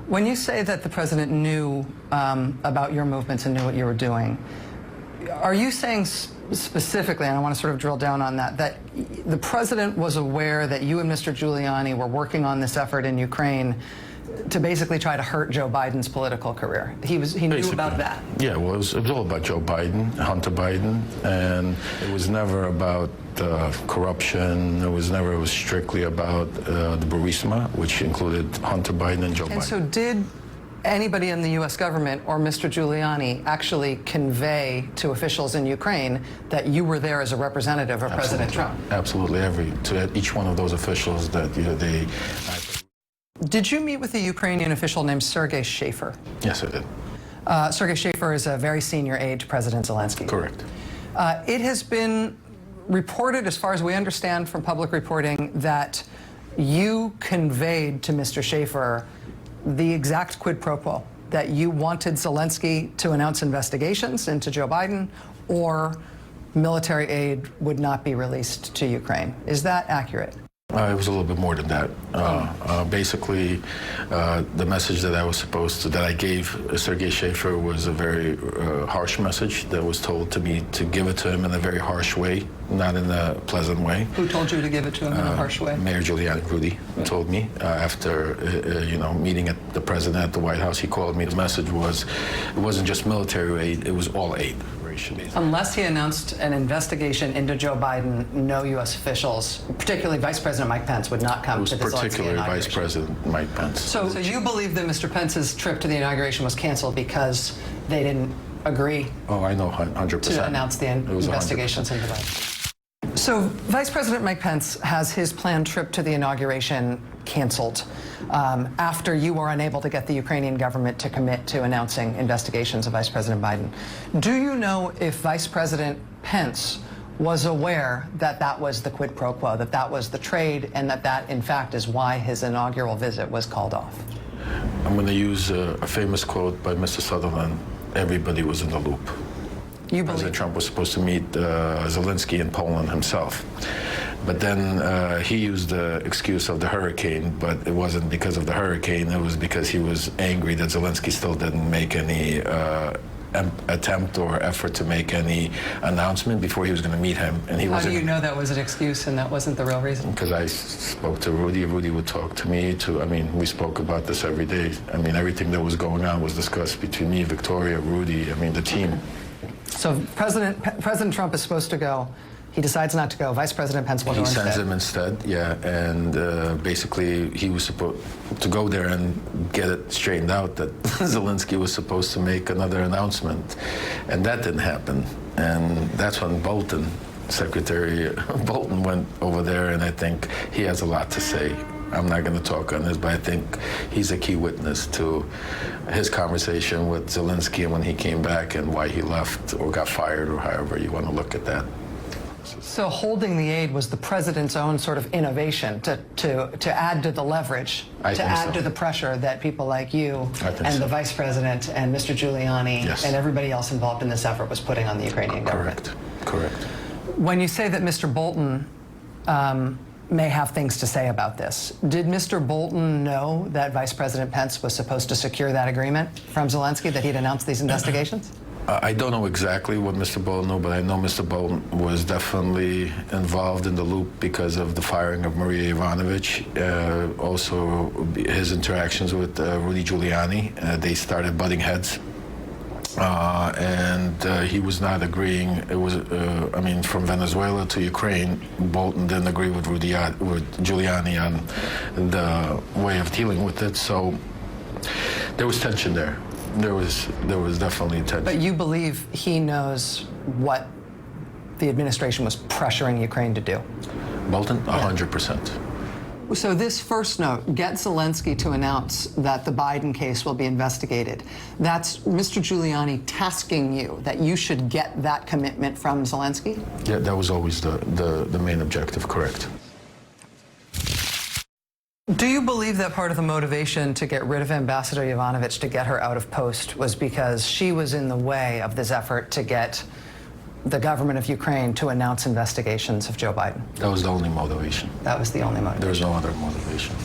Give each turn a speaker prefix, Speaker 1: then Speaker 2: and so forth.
Speaker 1: When you say that the president knew about your movements and knew what you were doing, are you saying specifically, and I want to sort of drill down on that, that the president was aware that you and Mr. Giuliani were working on this effort in Ukraine to basically try to hurt Joe Biden's political career? He knew about that.
Speaker 2: Yeah, well, it was all about Joe Biden, Hunter Biden, and it was never about corruption. It was strictly about the Burisma, which included Hunter Biden and Joe Biden.
Speaker 1: And so did anybody in the U.S. government or Mr. Giuliani actually convey to officials in Ukraine that you were there as a representative of President Trump?
Speaker 2: Absolutely, to each one of those officials that they.
Speaker 1: Did you meet with a Ukrainian official named Sergei Shafir?
Speaker 2: Yes, I did.
Speaker 1: Sergei Shafir is a very senior aide to President Zelensky.
Speaker 2: Correct.
Speaker 1: It has been reported, as far as we understand from public reporting, that you conveyed to Mr. Shafir the exact quid pro quo, that you wanted Zelensky to announce investigations into Joe Biden, or military aid would not be released to Ukraine. Is that accurate?
Speaker 2: It was a little bit more than that. Basically, the message that I gave Sergei Shafir was a very harsh message that was told to me to give it to him in a very harsh way, not in a pleasant way.
Speaker 1: Who told you to give it to him in a harsh way?
Speaker 2: Mayor Giuliani, Rudy, told me after meeting at the president at the White House. He called me. The message was, it wasn't just military aid; it was all aid.
Speaker 1: Unless he announced an investigation into Joe Biden, no U.S. officials, particularly Vice President Mike Pence, would not come to the Zelensky inauguration.
Speaker 2: Particularly Vice President Mike Pence.
Speaker 1: So you believe that Mr. Pence's trip to the inauguration was canceled because they didn't agree?
Speaker 2: Oh, I know, 100%.
Speaker 1: To announce the investigations into Biden. So Vice President Mike Pence has his planned trip to the inauguration canceled after you were unable to get the Ukrainian government to commit to announcing investigations of Vice President Biden. Do you know if Vice President Pence was aware that that was the quid pro quo, that that was the trade, and that that, in fact, is why his inaugural visit was called off?
Speaker 2: I'm going to use a famous quote by Mr. Sutherland: everybody was in the loop. President Trump was supposed to meet Zelensky in Poland himself. But then he used the excuse of the hurricane, but it wasn't because of the hurricane. It was because he was angry that Zelensky still didn't make any attempt or effort to make any announcement before he was going to meet him. And
Speaker 1: How do you know that was an excuse and that wasn't the real reason?
Speaker 2: Because I spoke to Rudy. Rudy would talk to me. We spoke about this every day. Everything that was going on was discussed between me, Victoria, Rudy, the team.
Speaker 1: So President Trump is supposed to go. He decides not to go. Vice President Pence will go instead.
Speaker 2: He sends him instead, yeah. And basically, he was supposed to go there and get it straightened out that Zelensky was supposed to make another announcement. And that didn't happen. And that's when Secretary Bolton went over there, and I think he has a lot to say. I'm not going to talk on this, but I think he's a key witness to his conversation with Zelensky and when he came back and why he left or got fired, or however you want to look at that.
Speaker 1: So holding the aid was the president's own sort of innovation to add to the leverage, to add to the pressure that people like you and the vice president and Mr. Giuliani and everybody else involved in this effort was putting on the Ukrainian government.
Speaker 2: Correct.
Speaker 1: When you say that Mr. Bolton may have things to say about this, did Mr. Bolton know that Vice President Pence was supposed to secure that agreement from Zelensky, that he'd announced these investigations?
Speaker 2: I don't know exactly what Mr. Bolton knew, but I know Mr. Bolton was definitely involved in the loop because of the firing of Maria Yovanovitch. Also, his interactions with Rudy Giuliani, they started butting heads. And he was not agreeing. It was, from Venezuela to Ukraine, Bolton didn't agree with Giuliani on the way of dealing with it. So there was tension there. There was definitely tension.
Speaker 1: But you believe he knows what the administration was pressuring Ukraine to do?
Speaker 2: Bolton, 100%.
Speaker 1: So this first note, get Zelensky to announce that the Biden case will be investigated. That's Mr. Giuliani tasking you that you should get that commitment from Zelensky?
Speaker 2: Yeah, that was always the main objective, correct.
Speaker 1: Do you believe that part of the motivation to get rid of Ambassador Yovanovitch, to get her out of post, was because she was in the way of this effort to get the government of Ukraine to announce investigations of Joe Biden?
Speaker 2: That was the only motivation.
Speaker 1: That was the only motivation.
Speaker 2: There was no other motivation.